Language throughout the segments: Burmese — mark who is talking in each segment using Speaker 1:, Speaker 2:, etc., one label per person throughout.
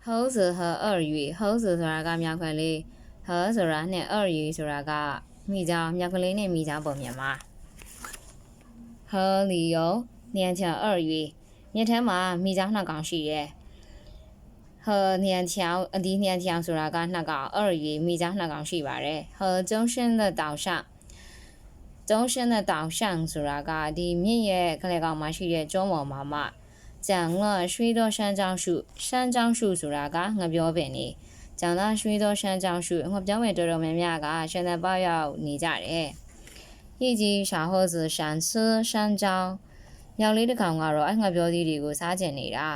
Speaker 1: 猴子和鳄鱼，猴子ဆိုတာကမြောက်ကလေးဟဆိုတာနဲ့鳄鱼ဆိုတာကမိကြောင်မြောက်ကလေးနဲ့မိကြောင်ပုံမြင်မှာ河里有两条鳄鱼မြစ်ထဲမှာမိကြောင်နှစ်ကောင်ရှိတယ်河两条ဒီ两条ဆိုတာကနှစ်ကောင်鳄鱼မိကြောင်နှစ်ကောင်ရှိပါတယ်河中心的岛上中心的岛上ဆိုတာကဒီမြစ်ရဲ့ခလေကောင်မှာရှိတဲ့ကျွန်းပေါ်မှာမှ讲了许多山樟树山樟树ဆိုတာကငပြောပင်နေ讲了许多山樟树ငပြောပင်တော်တော်များများကရှင်သက်ပေါရောက်နေကြတယ်一只小猴子想吃山楂မြောက်လေးတစ်ကောင်ကတော့ငပြောသီးတွေကိုစားကျင်နေတာ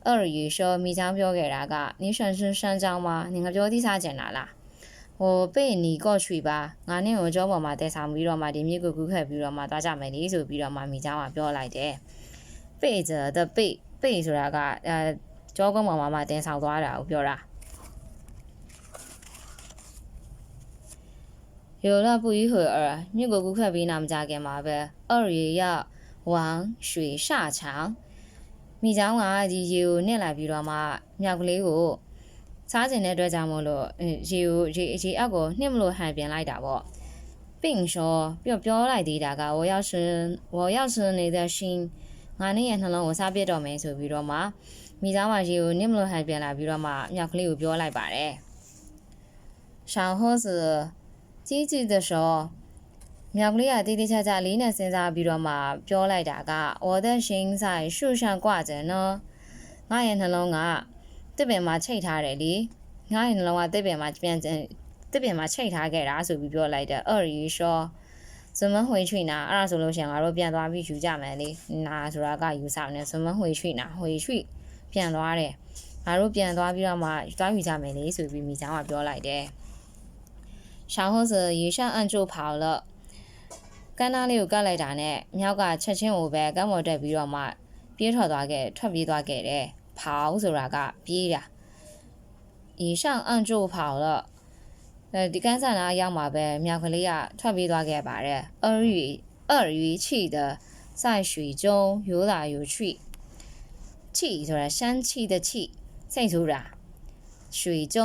Speaker 1: 鳄鱼说မိချောင်းပြောခဲ့တာက你想吃山楂吗你ငပြောသီးစားကျင်တာလား我被你过去吧ငါနဲ့ကိုကြောပေါ်မှာတဲဆောင်ပြီးတော့မှဒီမြစ်ကိုကူးခတ်ပြီးတော့မှသွားကြမယ်လေဆိုပြီးတော့မှမိချောင်းကပြောလိုက်တယ်背着的背ဆိုတာကကြောကုန်းပေါ်မှာတင်ဆောင်သွားတာကိုပြောတာ有了不一会儿မြစ်ကိုကူးခတ်ပြီးနောက်မကြခင်မှာပဲ鳄鱼要往水下场မိချောင်းကဒီရေကိုနစ်လိုက်ပြီးတော့မှမြောက်ကလေးကိုစားကျင်တဲ့အတွက်ကြောင့်မို့လို့ရေအောက်ကိုနှိမ့်မလို့ဟန်ပြင်လိုက်တာပေါ့并说ပြောလိုက်သေးတာက我要是你的心ငါနဲ့ရဲ့နှလုံးကိုစားပြစ်တော့မယ်ဆိုပြီးတော့မှမိသားမရေကိုနစ်မလို့ဟန်ပြန်လာပြီးတော့မှမြောက်ကလေးကိုပြောလိုက်ပါတယ်小猴子ကြီးကြီး的说မြောက်ကလေးကတေးသေးချာချာလေးနဲ့စဉ်းစားပြီးတော့မှပြောလိုက်တာက我的心在树上挂着呢ငါရဲ့နှလုံးကတစ်ပင်မှာချိတ်ထားတယ်လေငါရဲ့နှလုံးကတစ်ပင်မှာချိတ်ထားခဲ့တာဆိုပြီးပြောလိုက်တယ်鳄鱼说怎么回去呢အဲ့ဒါဆိုလို့ရှိရင်ငါတို့ပြန်သွားပြီးယူကြမယ်လေနာဆိုတာကယူဆောင်နေ怎么回去呢回去ပြန်သွားတယ်ငါတို့ပြန်သွားပြီးတော့မှသွားယူကြမယ်လေဆိုပြီးမိချောင်းကပြောလိုက်တယ်小猴子一上岸就跑了ကန်းသားလေးကိုကတ်လိုက်တာနဲ့မြောက်ကချက်ချင်းကိုပဲကမ်းပေါ်တက်ပြီးတော့မှပြေးထွက်ပြေးသွားခဲ့တယ်跑ဆိုတာကပြေးတာ一上岸就跑了ဒီကန်းဆန်နာရောက်မှာပဲမြောက်ကလေးကထွက်ပြေးသွားခဲ့ပါတယ်鳄鱼气的在水中游来游去气ဆိုတာရှမ်း气的气စိတ်ဆိုးတာ水中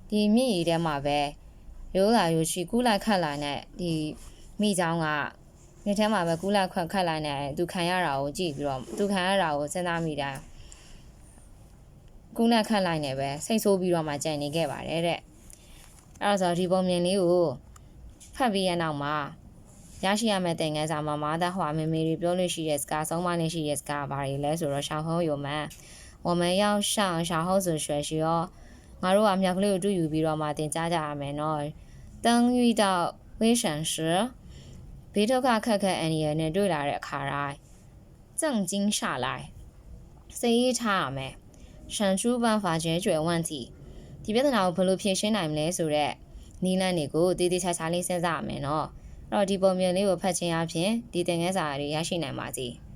Speaker 1: ဒီမြစ်ရည်ထဲမှာပဲ游来游去ကူးလိုက်ခတ်လိုက်နဲ့ဒီမိချောင်းကမြစ်ထဲမှာပဲကူးလိုက်ခတ်လိုက်နဲ့သူခံရတာကိုကြည့်ပြီးတော့သူခံရတာကိုစဉ်းစားမိတာကူးလိုက်ခတ်လိုက်နဲ့ပဲစိတ်ဆိုးပြီးတော့မှကြံနေခဲ့ပါတယ်တဲ့အဲ့တော့ဒီပုံမြင်လေးကိုဖတ်ပြီးရနောက်မှာရရှိရမယ့်တင်ငယ်စာမှာမာသားဟွာမေမေတွေပြောလို့ရှိတဲ့စကားဆုံးမလေးရှိတဲ့စကားဘာတွေလဲဆိုတော့小猴友们我们要上小猴子学习哦ငါတို့ကမြောက်ကလေးကိုတွေ့ယူပြီးတော့မှတင်ကြားကြရမယ်နော်当遇到危险时ဘေးဒုက္ခခက်ခဲအန္တရာယ်နဲ့တွေ့လာတဲ့အခါတိုင်း正经下来စိတ်အေးထားရမယ်想出办法解决问题ဒီပြဿနာကိုဘယ်လိုဖြေရှင်းနိုင်မလဲဆိုတော့နီလန်းတွေကိုတေးသေးချာချာလေးစဉ်းစားရမယ်နော်အဲ့တော့ဒီပုံမြင်လေးကိုဖတ်ခြင်းအပြင်ဒီသင်ခန်းစာတွေရရှိနိုင်ပါစေ။